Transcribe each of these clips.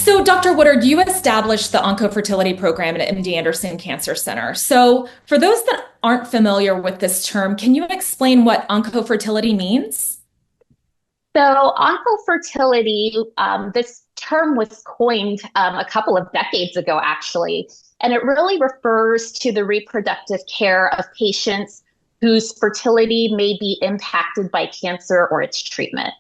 So, Dr. Woodard, you established the oncofertility program at MD Anderson Cancer Center. So, for those that aren't familiar with this term, can you explain what oncofertility means? So, oncofertility, this term was coined a couple of decades ago, actually, and it really refers to the reproductive care of patients whose fertility may be impacted by cancer or its treatment.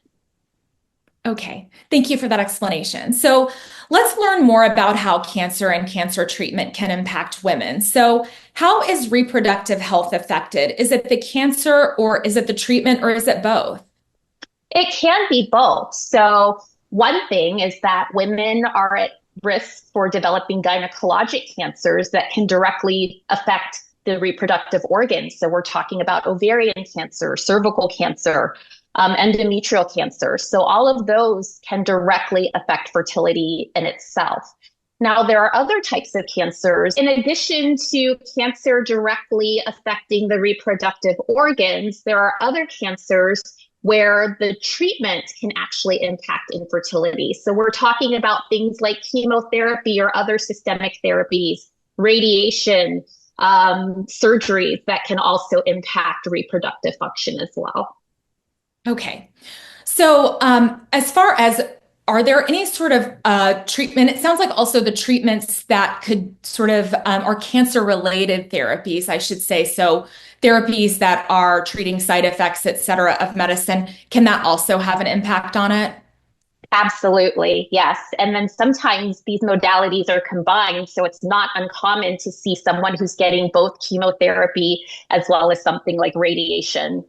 Okay, thank you for that explanation. So, let's learn more about how cancer and cancer treatment can impact women. So, how is reproductive health affected? Is it the cancer, or is it the treatment, or is it both? It can be both. So, one thing is that women are at risk for developing gynecologic cancers that can directly affect the reproductive organs. So, we're talking about ovarian cancer, cervical cancer, endometrial cancer. So, all of those can directly affect fertility in itself. Now, there are other types of cancers. In addition to cancer directly affecting the reproductive organs, there are other cancers where the treatment can actually impact infertility. So we're talking about things like chemotherapy or other systemic therapies, radiation, surgeries that can also impact reproductive function as well. Okay. So, as far as are there any sort of treatment? It sounds like also the treatments that could sort of are cancer related therapies, I should say. So, therapies that are treating side effects, et cetera, of medicine. Can that also have an impact on it? Absolutely, yes. And then sometimes these modalities are combined, so it's not uncommon to see someone who's getting both chemotherapy as well as something like radiation.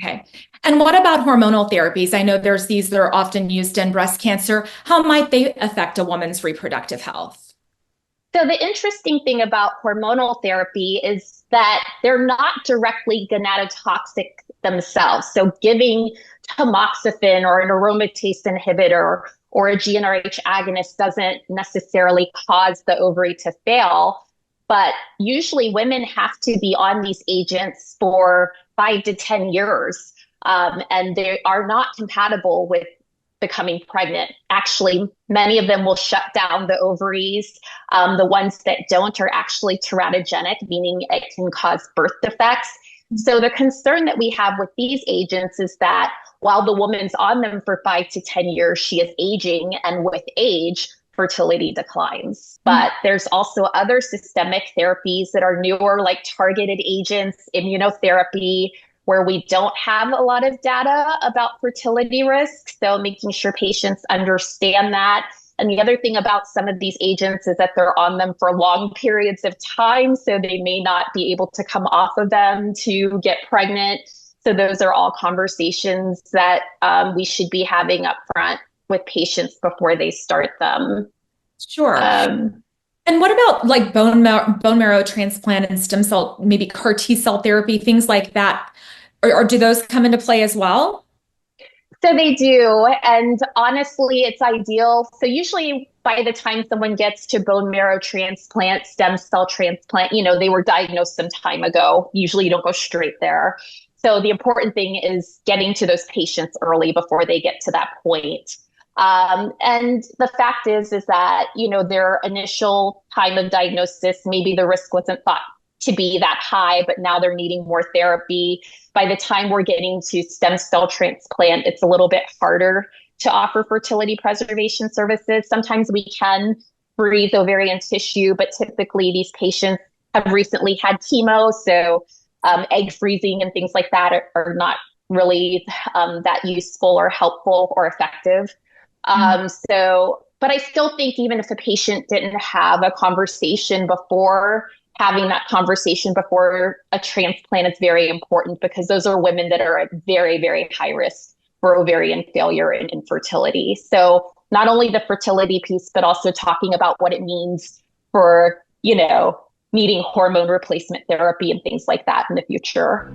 Okay. And what about hormonal therapies? I know there's these that are often used in breast cancer. How might they affect a woman's reproductive health? So the interesting thing about hormonal therapy is that they're not directly gonadotoxic themselves. So giving tamoxifen or an aromatase inhibitor or a GnRH agonist doesn't necessarily cause the ovary to fail. But usually women have to be on these agents for 5 to 10 years. And they are not compatible with becoming pregnant. Actually, many of them will shut down the ovaries. The ones that don't are actually teratogenic, meaning it can cause birth defects. So the concern that we have with these agents is that while the woman's on them for 5 to 10 years, she is aging, and with age, fertility declines. But there's also other systemic therapies that are newer, like targeted agents, immunotherapy, where we don't have a lot of data about fertility risks. So making sure patients understand that. And the other thing about some of these agents is that they're on them for long periods of time. So they may not be able to come off of them to get pregnant. So those are all conversations that we should be having up front with patients before they start them. Sure. Um, And what about like bone marrow transplant and stem cell, maybe CAR T cell therapy, things like that? Or do those come into play as well? So they do. And honestly, it's ideal. So usually by the time someone gets to bone marrow transplant, stem cell transplant, they were diagnosed some time ago. Usually you don't go straight there. So the important thing is getting to those patients early before they get to that point. And the fact is that, their initial time of diagnosis, maybe the risk wasn't thought to be that high, but now they're needing more therapy. By the time we're getting to stem cell transplant, it's a little bit harder to offer fertility preservation services. Sometimes we can freeze ovarian tissue, but typically these patients have recently had chemo. So egg freezing and things like that are not really that useful or helpful or effective. But I still think even if a patient didn't have a conversation before, having that conversation before a transplant is very important because those are women that are at very, very high risk for ovarian failure and infertility. So not only the fertility piece, but also talking about what it means for, needing hormone replacement therapy and things like that in the future.